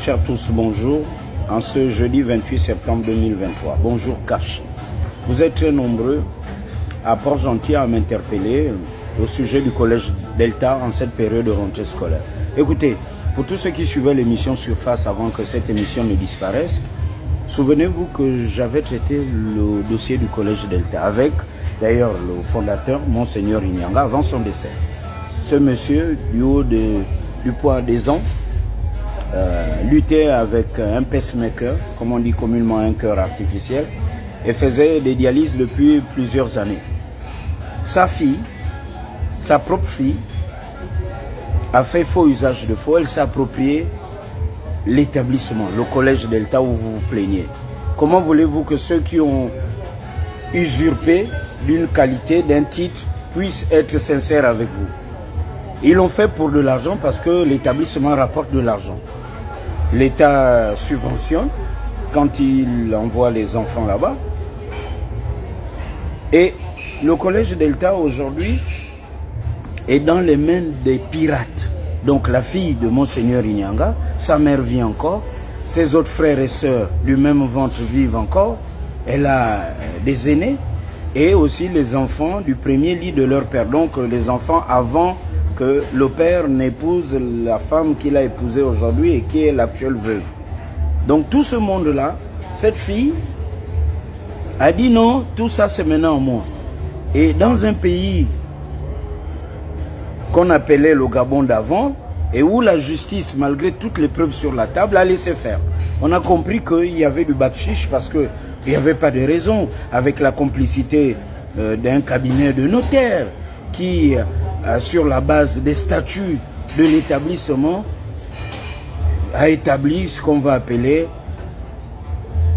chers tous, bonjour. En ce jeudi 28 septembre 2023. Bonjour Cash. Vous êtes très nombreux à Port-Gentil à m'interpeller au sujet du collège Delta en cette période de rentrée scolaire. Écoutez, pour tous ceux qui suivaient l'émission Surface avant que cette émission ne disparaisse, souvenez-vous que j'avais traité le dossier du collège Delta avec d'ailleurs le fondateur, Monseigneur Inyanga, avant son décès. Ce monsieur, du haut du poids des ans, luttait avec un pacemaker, comme on dit communément un cœur artificiel, et faisait des dialyses depuis plusieurs années. Sa fille, sa propre fille, a fait faux usage de faux. Elle s'est approprié l'établissement, le collège Delta où vous vous plaignez. Comment voulez-vous que ceux qui ont usurpé d'une qualité, d'un titre, puissent être sincères avec vous? Ils l'ont fait pour de l'argent parce que l'établissement rapporte de l'argent. L'État subventionne quand il envoie les enfants là-bas. Et le collège Delta aujourd'hui est dans les mains des pirates. Donc la fille de Monseigneur Inyanga, sa mère vit encore, ses autres frères et sœurs du même ventre vivent encore. Elle a des aînés et aussi les enfants du premier lit de leur père. Donc les enfants avant que le père n'épouse la femme qu'il a épousée aujourd'hui et qui est l'actuelle veuve. Donc tout ce monde-là, cette fille a dit non, tout ça c'est maintenant en moi. Et dans un pays qu'on appelait le Gabon d'avant, et où la justice, malgré toutes les preuves sur la table, a laissé faire. On a compris qu'il y avait du bakchiche parce qu'il n'y avait pas de raison, avec la complicité d'un cabinet de notaires qui, sur la base des statuts de l'établissement, a établi ce qu'on va appeler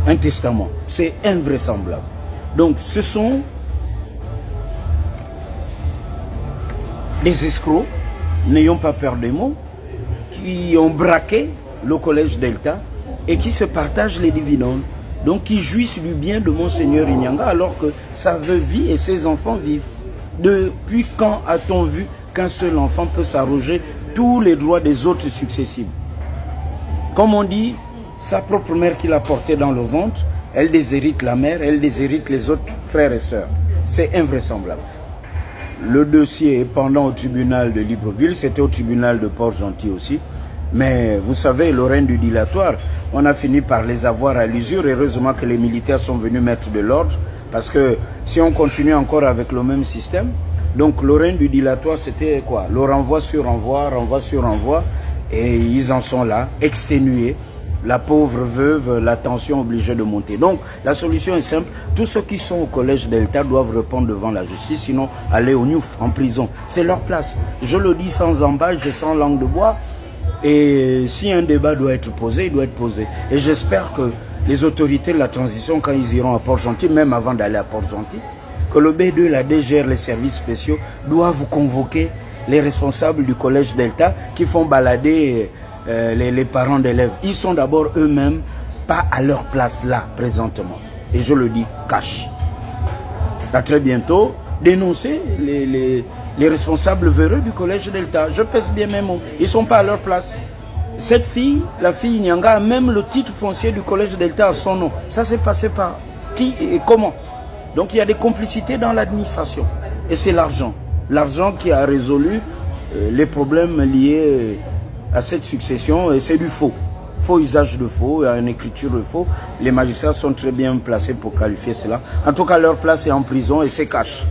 un testament. C'est invraisemblable. Donc ce sont des escrocs, n'ayons pas peur des mots, qui ont braqué le collège Delta et qui se partagent les dividendes. Donc qui jouissent du bien de Monseigneur Inyanga alors que sa veuve vit et ses enfants vivent. Depuis quand a-t-on vu qu'un seul enfant peut s'arroger tous les droits des autres successibles? Comme on dit, sa propre mère qui l'a portée dans le ventre, elle déshérite la mère, elle déshérite les autres frères et sœurs. C'est invraisemblable. Le dossier est pendant au tribunal de Libreville, c'était au tribunal de Port-Gentil aussi. Mais vous savez, le règne du dilatoire, on a fini par les avoir à l'usure. Heureusement que les militaires sont venus mettre de l'ordre. Parce que si on continue encore avec le même système, donc le règne du dilatoire, c'était quoi? Le renvoi sur renvoi, renvoi sur renvoi. Et ils en sont là, exténués. La pauvre veuve, la tension obligée de monter. Donc la solution est simple. Tous ceux qui sont au collège Delta doivent répondre devant la justice, sinon aller au Niouf, en prison. C'est leur place. Je le dis sans embâche et sans langue de bois. Et si un débat doit être posé, il doit être posé. Et j'espère que les autorités de la transition, quand ils iront à Port-Gentil, même avant d'aller à Port-Gentil, que le B2, la DGR, les services spéciaux, doivent convoquer les responsables du collège Delta qui font balader les parents d'élèves. Ils sont d'abord eux-mêmes pas à leur place là, présentement. Et je le dis, cash. À très bientôt, dénoncer les responsables véreux du collège Delta. Je pèse bien mes mots. Ils ne sont pas à leur place. Cette fille, la fille Nyanga, a même le titre foncier du collège Delta à son nom. Ça s'est passé par qui et comment? Donc il y a des complicités dans l'administration. Et c'est l'argent. L'argent qui a résolu les problèmes liés à cette succession. Et c'est du faux. Faux usage de faux, une écriture de faux. Les magistrats sont très bien placés pour qualifier cela. En tout cas, leur place est en prison et c'est cash.